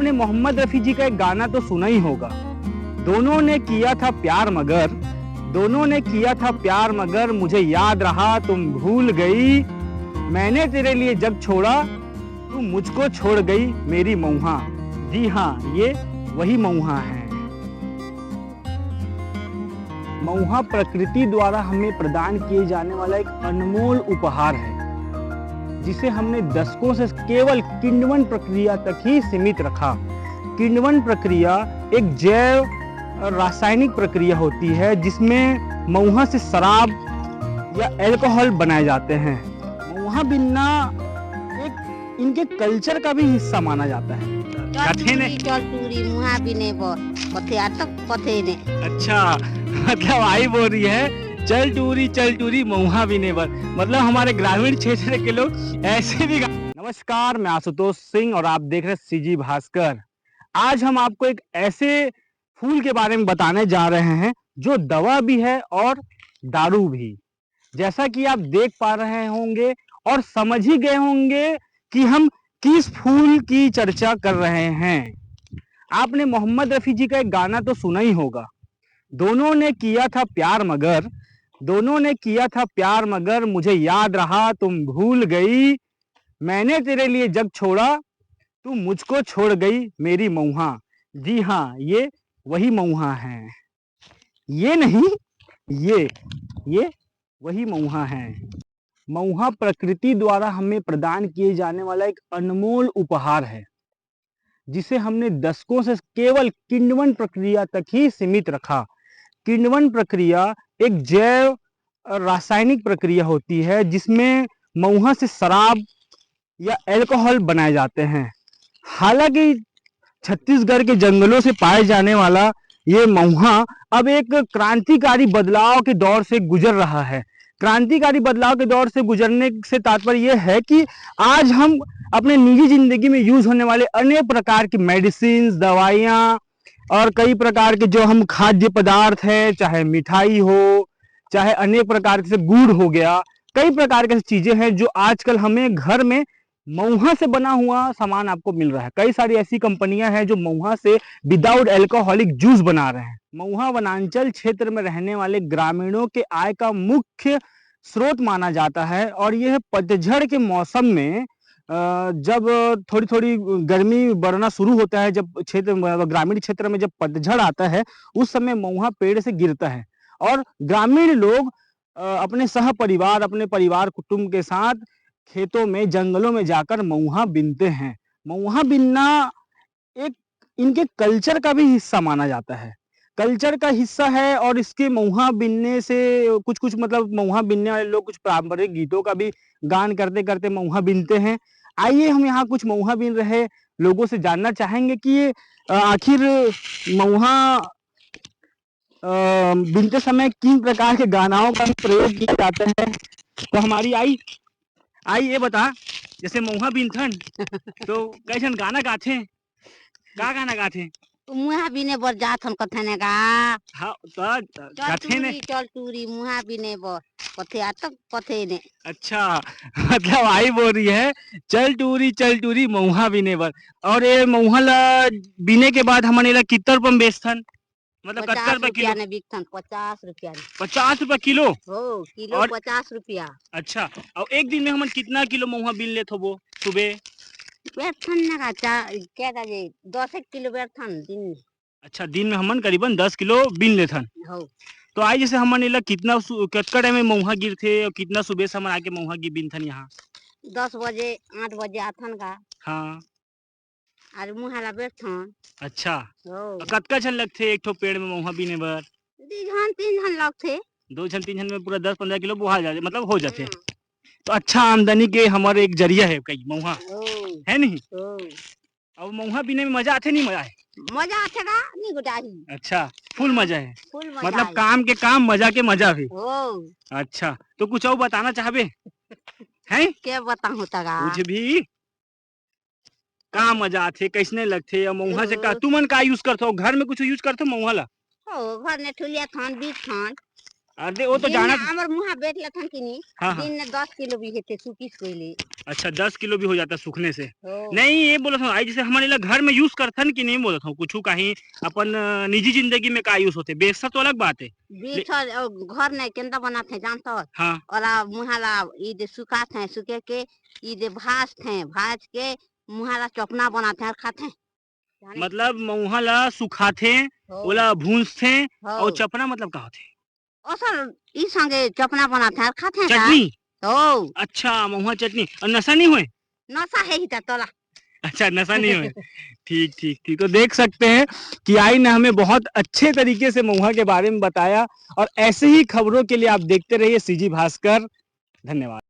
आपने मोहम्मद रफी जी का एक गाना तो सुना ही होगा। दोनों ने किया था प्यार मगर, दोनों ने किया था प्यार मगर मुझे याद रहा तुम भूल गई। मैंने तेरे लिए जग छोड़ा तू मुझको छोड़ गई मेरी मऊहा। जी हाँ, ये वही मऊहा है। मऊहा प्रकृति द्वारा हमें प्रदान किए जाने वाला एक अनमोल उपहार है, जिसे हमने दशकों से केवल किण्वन प्रक्रिया तक ही सीमित रखा। किण्वन प्रक्रिया एक जैव रासायनिक प्रक्रिया होती है जिसमें मऊहा से शराब या अल्कोहल बनाए जाते हैं। मऊहा बिनना एक इनके कल्चर का भी हिस्सा माना जाता है। अच्छा, मतलब आई बोल रही है चल टूरी मऊहा बिने पर, मतलब हमारे ग्रामीण क्षेत्र के लोग ऐसे भी। नमस्कार, मैं आशुतोष सिंह और आप देख रहे हैं सीजी भास्कर। आज हम आपको एक ऐसे फूल के बारे में बताने जा रहे हैं जो दवा भी है और दारू भी। जैसा कि आप देख पा रहे होंगे और समझ ही गए होंगे कि हम किस फूल की चर्चा कर रहे हैं। आपने मोहम्मद रफी जी का एक गाना तो सुना ही होगा। दोनों ने किया था प्यार मगर, दोनों ने किया था प्यार मगर मुझे याद रहा तुम भूल गई। मैंने तेरे लिए जग छोड़ा तू मुझको छोड़ गई मेरी मऊहा। जी हाँ, ये वही मऊहा है। ये नहीं, ये वही मऊहा है। मऊहा प्रकृति द्वारा हमें प्रदान किए जाने वाला एक अनमोल उपहार है, जिसे हमने दशकों से केवल किण्वन प्रक्रिया तक ही सीमित रखा। किण्वन प्रक्रिया एक जैव रासायनिक प्रक्रिया होती है जिसमें मऊहा से शराब या अल्कोहल बनाए जाते हैं। हालांकि छत्तीसगढ़ के जंगलों से पाए जाने वाला ये मऊहा अब एक क्रांतिकारी बदलाव के दौर से गुजर रहा है। क्रांतिकारी बदलाव के दौर से गुजरने से तात्पर्य यह है कि आज हम अपने निजी जिंदगी में यूज होने वाले अनेक प्रकार की मेडिसिन, दवाइयाँ और कई प्रकार के जो हम खाद्य पदार्थ है, चाहे मिठाई हो, चाहे अनेक प्रकार के गुड़ हो गया, कई प्रकार की चीजें हैं जो आजकल हमें घर में मऊहा से बना हुआ सामान आपको मिल रहा है। कई सारी ऐसी कंपनियां हैं जो मऊहा से विदाउट अल्कोहलिक जूस बना रहे हैं। मऊहा वनांचल क्षेत्र में रहने वाले ग्रामीणों के आय का मुख्य स्रोत माना जाता है और यह पतझड़ के मौसम में जब थोड़ी थोड़ी गर्मी बढ़ना शुरू होता है, जब ग्रामीण क्षेत्र में जब पतझड़ आता है, उस समय मऊहा पेड़ से गिरता है और ग्रामीण लोग अपने सह परिवार, अपने परिवार कुटुंब के साथ खेतों में, जंगलों में जाकर मऊहा बिनते हैं। मऊहा बिनना एक इनके कल्चर का भी हिस्सा माना जाता है। कल्चर का हिस्सा है और इसके मऊहा बिनने से कुछ मतलब मऊहा बिनने वाले लोग कुछ पारंपरिक गीतों का भी गान करते करते मऊहा बिनते हैं। आइए हम यहाँ कुछ मऊहा बिन रहे लोगों से जानना चाहेंगे कि ये आखिर मऊहा बिनते समय किन प्रकार के गानाओं का प्रयोग किया जाता है। तो हमारी आई ये बता, जैसे मऊहा बिनथन तो कैसन गाना गाथे, का गाना गाथे? मुहा बिने बर जात हम कथने का। हाँ, तो गाथे ने चल टूरी मुहा बिने बर कथे आतक कथे ने। अच्छा, मतलब आई बोल रही है चल टूरी मऊहा बिने बर। और ये मऊहा ला बिने के बाद हमन एला कितना रुपया में बेचथन, मतलब 50 रुपया रुपया किलो? ने बिकथन, 50 रुपया ने। 50 रुपया किलो? हो, किलो और 50 रुपया। अच्छा, और एक दिन में हमन कितना किलो मऊहा बिन लेत होबो सुबह? बेरथन ना का क्या था जे 10 किलो बेरथन दिन में। अच्छा, दिन में हमन करीबन 10 किलो बिन लेथन। हो, तो आई जैसे हमन एला कितना कतका टाइम में मऊहा गिरथे और कितना सुबह से हमन आके मऊहा बिनथन यहाँ? 10 बजे 8 बजे आथन का हाँ, और मुहाला बेरथन। अच्छा, हो, और कतका झन लगथे एक ठो पेड़ में मऊहा बिने बर? 2 जन 3 जन लगथे। 2 झन 3 झन में पूरा 10-15 किलो बोहा जाथे, मतलब हो जाथे। तो अच्छा आमदनी के हमारे एक जरिया है कई मऊहा, हो, है नहीं? हो, और मऊहा बिने में मजा आथे नहीं मजा है? मजा आथे का नहीं गोटाही। अच्छा, फुल मजा है, फुल मजा मतलब आई। काम के काम, मजा के मजा भी। हो, अच्छा, तो कुछ और बताना चाहबे हैं? क्या बताऊं तगा। कुछ भी का मजा आथे, कैसने लगथे और मऊहा से का तुमन का यूज करथो? घर में कुछ यूज करथो मऊहा ला? हो, घर ने ठुलिया थान बीच थान। अरे वो तो दिन जाना में हमर मुहा बेच लेथन कि नहीं हाँ हाँ दिन में 10 किलो भी हेते सुकीस कोइले अच्छा 10 किलो भी हो जाता है सूखने से हो नहीं ये बोला था आई जैसे हमारे लोग घर में यूज करथन कि नहीं बोला था कुछ कहीं अपन निजी जिंदगी में का यूज होते बेचता तो अलग बात है बीच घर नहीं केंदा बनाते जानता हो हाँ और मुहाला ई दे सुखाते हैं सुखे के ई दे भाजते हैं भाज के मुहाला चपना बनाते हैं और खाते हैं जाने मतलब मऊहा ला सुखाथे हो ओला भूंजथे हो और चपना मतलब का होथे असल ई संगे चपना बनाते हैं और खाते हैं का चटनी हो अच्छा महुआ चटनी और नशा नहीं हुए नशा है ही तोला अच्छा नशा नहीं हुए ठीक ठीक ठीक तो देख सकते हैं कि आई ने हमें बहुत अच्छे तरीके से महुआ के बारे में बताया और ऐसे ही खबरों के लिए आप देखते रहिए सीजी भास्कर धन्यवाद।